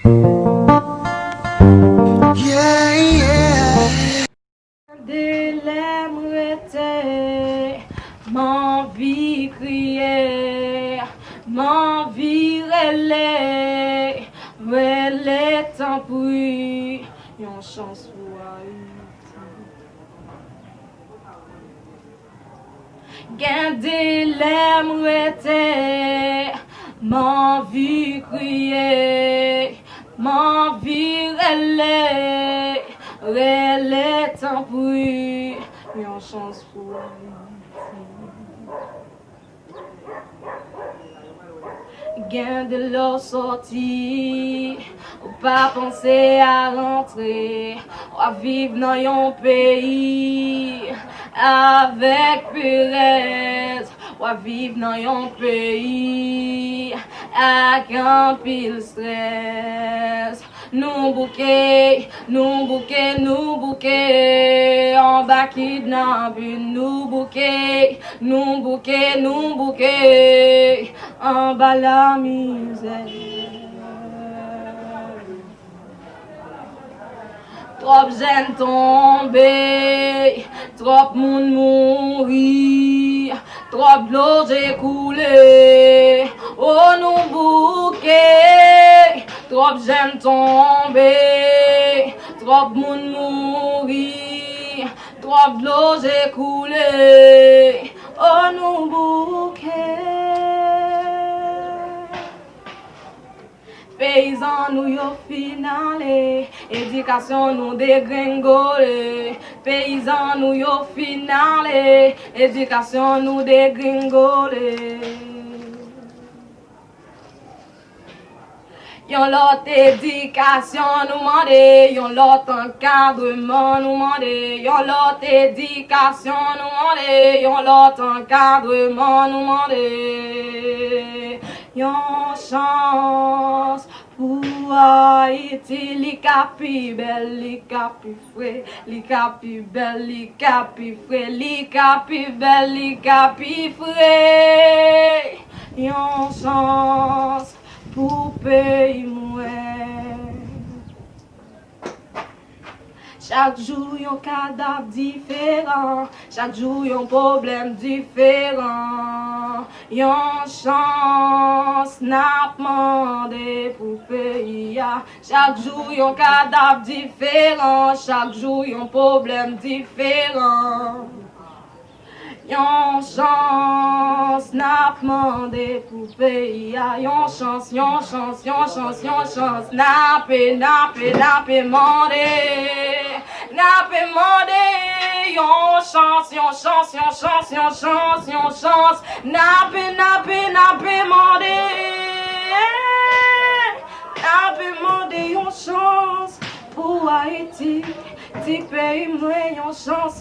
Yeah, yeah. M'envie crier, m'envie relais, relais tant pis, yon chance pour Haïti. Gardez l'aimerait, m'envie crier, m'envie relais, relais tant pis, yon chance pour Haïti. Gain de l'eau sortie, ou pas penser à rentrer, ou à vivre dans yon pays avec puresse, ou à vivre dans yon pays avec un pile stress. Nous bouquet, en bas kidnappé, nous bouquet, en bas la misère. Trop jeunes tombés, trop moun mourir, trop d'eau j'ai coulé, oh nous bouquet, trop jeunes tombés, trop moun mourir, trop d'eau j'ai coulé, oh nous bouquet. Paysans nous yo finale, éducation nous dégringolé. Paysans nous yo finale, éducation nous dégringolé. Yon lot éducation nous mandé, yon lot encadrement nous mandé, yon lot éducation nous mandé, yon lot encadrement nous mandé. Yon chance pour Haïti, li capi belle, li capi frais, li capi belle, li capi frais, li capi belle, li capi frais. Yon chance pour pays moins. Chaque jour yon cadavre différent, chaque jour yon problème différent. Yon chance n'a demandé pour pays. Chaque jour yon cadavre différent, chaque jour yon problème différent. Yon chance n'a demandé pour pays. Yon chance, n'a demandé. N'a demandé. Yon chance, n'a demandé. N'a demandé yon chance pour Haïti. Ti pays moi yon chance.